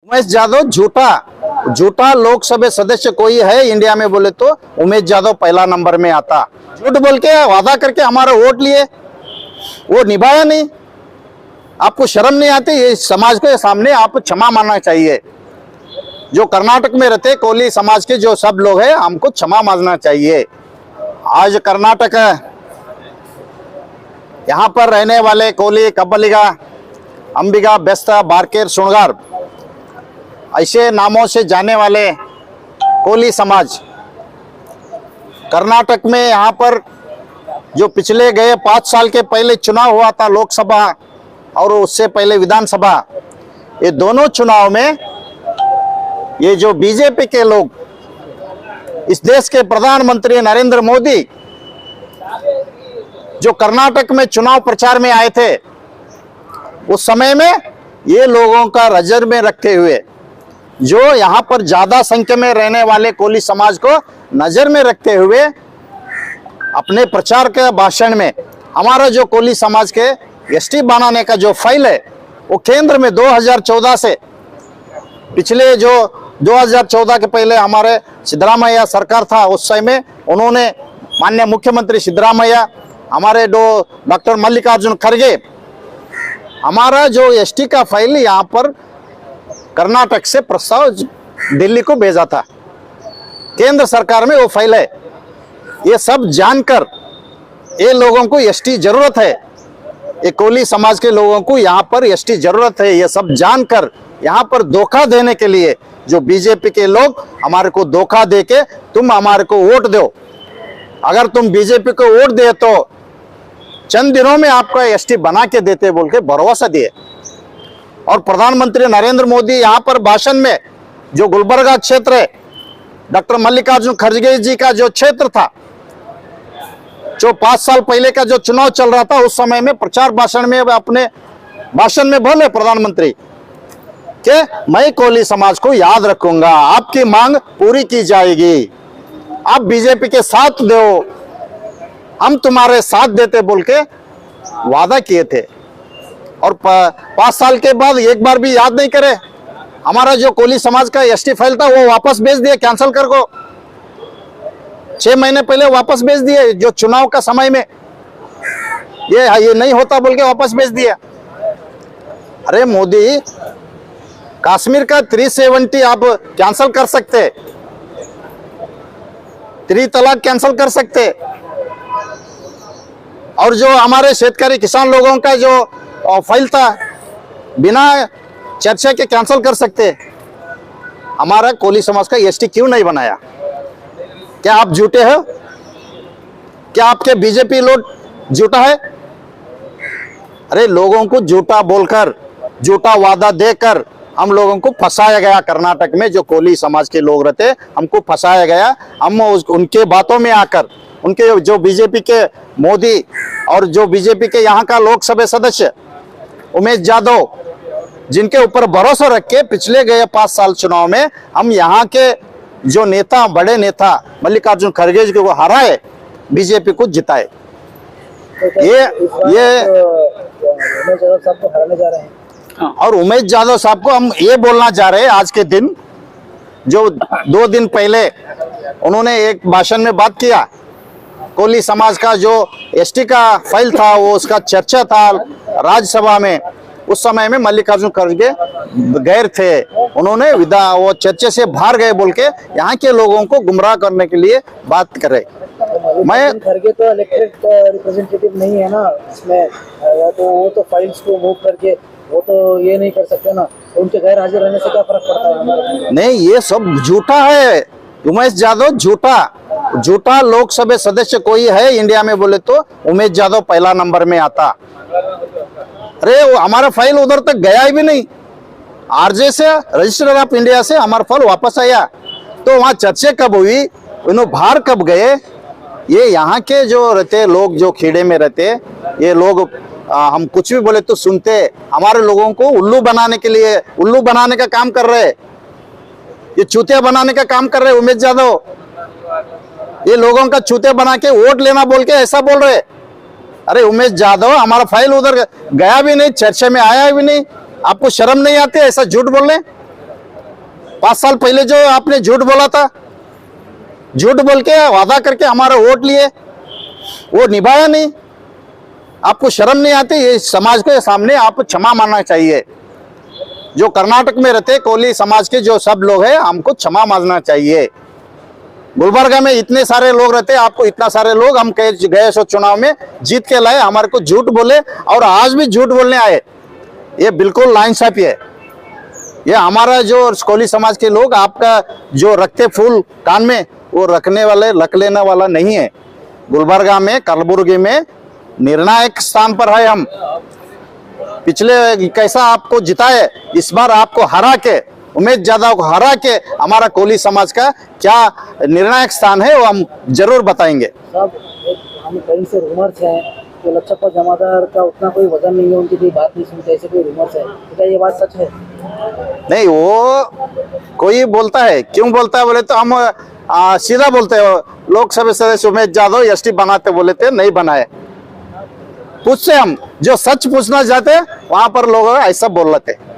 उमेश जाधव झूठा लोकसभा सदस्य कोई है इंडिया में बोले तो उमेश जाधव पहला नंबर में आता। झूठ बोल के वादा करके हमारा वोट लिए, वो निभाया नहीं। आपको शर्म नहीं आती? ये समाज के सामने आप क्षमा मानना चाहिए। जो कर्नाटक में रहते कोली समाज के जो सब लोग हैं, हमको क्षमा मानना चाहिए। आज कर्नाटक यहाँ पर रहने वाले कोली, कब्बलिगा, अंबिगा, बेस्ता, बारकेर, सुणगार ऐसे नामों से जाने वाले कोली समाज कर्नाटक में यहाँ पर जो पिछले गए 5 साल के पहले चुनाव हुआ था, लोकसभा और उससे पहले विधानसभा, ये दोनों चुनाव में ये जो बीजेपी के लोग, इस देश के प्रधानमंत्री नरेंद्र मोदी जो कर्नाटक में चुनाव प्रचार में आए थे, उस समय में ये लोगों का नजर में रखते हुए, जो यहाँ पर ज्यादा संख्या में रहने वाले कोली समाज को नजर में रखते हुए अपने प्रचार के भाषण में हमारा जो कोली समाज के एसटी बनाने का जो फाइल है, वो केंद्र में 2014 से पिछले जो 2014 के पहले हमारे सिद्धरामैया सरकार था, उस समय उन्होंने माननीय मुख्यमंत्री सिद्धरामैया, हमारे डॉक्टर मल्लिकार्जुन खड़गे, हमारा जो एसटी का फाइल यहाँ पर कर्नाटक से प्रस्ताव दिल्ली को भेजा था। केंद्र सरकार में वो फाइल है। ये सब जानकर ये लोगों को एसटी जरूरत है, ये कोली समाज के लोगों को यहाँ पर एसटी जरूरत है, ये सब जानकर यहाँ पर धोखा देने के लिए जो बीजेपी के लोग हमारे को धोखा देके तुम हमारे को वोट दो, अगर तुम बीजेपी को वोट दे तो चंद दिनों में आपका एसटी बना के देते बोल के भरोसा दिए। और प्रधानमंत्री नरेंद्र मोदी यहाँ पर भाषण में जो गुलबर्गा क्षेत्र है, डॉक्टर मल्लिकार्जुन खड़गे जी का जो क्षेत्र था, जो 5 साल पहले का जो चुनाव चल रहा था, उस समय में प्रचार भाषण में अपने भाषण में बोले प्रधानमंत्री कि मैं कोली समाज को याद रखूंगा, आपकी मांग पूरी की जाएगी, आप बीजेपी के साथ दो, हम तुम्हारे साथ देते बोल के वादा किए थे। और 5 साल के बाद एक बार भी याद नहीं करे। हमारा जो कोली समाज का एसटी फाइल था वो वापस भेज दिए, कैंसिल कर को 6 महीने पहले वापस भेज दिए, जो चुनाव का समय में ये नहीं होता बोल के वापस भेज दिया। अरे मोदी, कश्मीर का 370 आप कैंसिल कर सकते, 3 तलाक कैंसिल कर सकते, और जो हमारे शेतकारी किसान लोगों का जो फाइल था बिना चर्चा के कैंसिल कर सकते। हमारा कोली समाज का एसटी क्यों नहीं बनाया? क्या आप झूठे हो? क्या आपके बीजेपी लोग झूठा है? अरे लोगों को झूठा बोलकर, झूठा वादा देकर हम लोगों को फंसाया गया। कर्नाटक में जो कोली समाज के लोग रहते, हमको फंसाया गया। हम उनके बातों में आकर, उनके जो बीजेपी के मोदी और जो बीजेपी के यहाँ का लोकसभा सदस्य उमेश जाधव, जिनके ऊपर भरोसा रख के पिछले गए 5 साल चुनाव में हम यहाँ के जो नेता, बड़े नेता मल्लिकार्जुन खड़गे जी को हराए, बीजेपी को जिताए। ये उमेश जाधव साहब को हराने जा रहे हैं। और उमेश जाधव साहब को हम ये बोलना चाह रहे हैं, आज के दिन जो 2 दिन पहले उन्होंने एक भाषण में बात किया, कोली समाज का जो एसटी का फाइल था वो उसका चर्चा था राज्यसभा में, उस समय में मल्लिकार्जुन खड़गे गैर थे, उन्होंने वो चर्चे से बाहर गए बोल के यहाँ के लोगों को गुमराह करने के लिए बात करे। मैं खड़गे तो इलेक्टेड रिप्रेजेंटेटिव नहीं है ना इसमें, तो वो तो फाइल्स को मूव करके वो तो ये नहीं कर सकते ना, उनके गैर हाजिर रहने से क्या फर्क पड़ता है हमारा? नहीं, ये सब झूठा है। उमेश जाधव झूठा लोकसभा सदस्य कोई है इंडिया में बोले तो उमेश जाधव पहला नंबर में आता। अरे वो हमारा फाइल उधर तक गया ही भी नहीं, आरजे से, रजिस्टर ऑफ इंडिया से हमारा फाइल वापस आया, तो वहाँ चर्चा कब हुई, उन्होंने बाहर कब गए? ये यहाँ के जो रहते लोग, जो खेड़े में रहते, ये लोग हम कुछ भी बोले तो सुनते, हमारे लोगों को उल्लू बनाने के लिए, उल्लू बनाने का काम कर रहे, ये चूतिया बनाने का काम कर रहे उमेश जाधव। ये लोगों का चूतिया बना के वोट लेना बोल के ऐसा बोल रहे। अरे उमेश जाधव, हमारा फाइल उधर गया भी नहीं, चर्चा में आया भी नहीं, आपको शर्म नहीं आती ऐसा झूठ बोलने? 5 साल पहले जो आपने झूठ बोला था, झूठ बोल के वादा करके हमारा वोट लिए, वो निभाया नहीं। आपको शर्म नहीं आती? ये समाज के सामने आप क्षमा मांगना चाहिए। जो कर्नाटक में रहते कोली समाज के जो सब लोग हैं, हमको क्षमा मांगना चाहिए। गुलबर्गा में इतने सारे लोग रहते, आपको इतना सारे लोग हम गए सो चुनाव में जीत के लाए, हमारे को झूठ बोले और आज भी झूठ बोलने आए। ये बिल्कुल नाइंसाफी है। ये हमारा जो कोली समाज के लोग आपका जो रखते फूल कान में, वो रखने वाले लक लेने वाला नहीं है। गुलबर्गा में, कलबुर्गी में निर्णायक स्थान पर है हम। पिछले कैसा आपको जिताए, इस बार आपको हरा के, उमेश यादव को हरा के हमारा कोली समाज का क्या निर्णायक स्थान है वो हम जरूर बताएंगे। साहब, हम कहीं से रूमर्स हैं कि लच्छप्पा जमादार का उतना कोई वजन नहीं है, उनकी कोई बात नहीं सुनते, ऐसे कोई रूमर्स है, क्या ये बात सच है? नहीं, वो कोई बोलता है, क्यों बोलता है बोले तो हम सीधा बोलते हैं। लोकसभा सदस्य उमेश यादव एसटी बनाते बोले थे, नहीं बनाए। पूछते हम, जो सच पूछना चाहते वहां पर लोग ऐसा बोल रहे थे।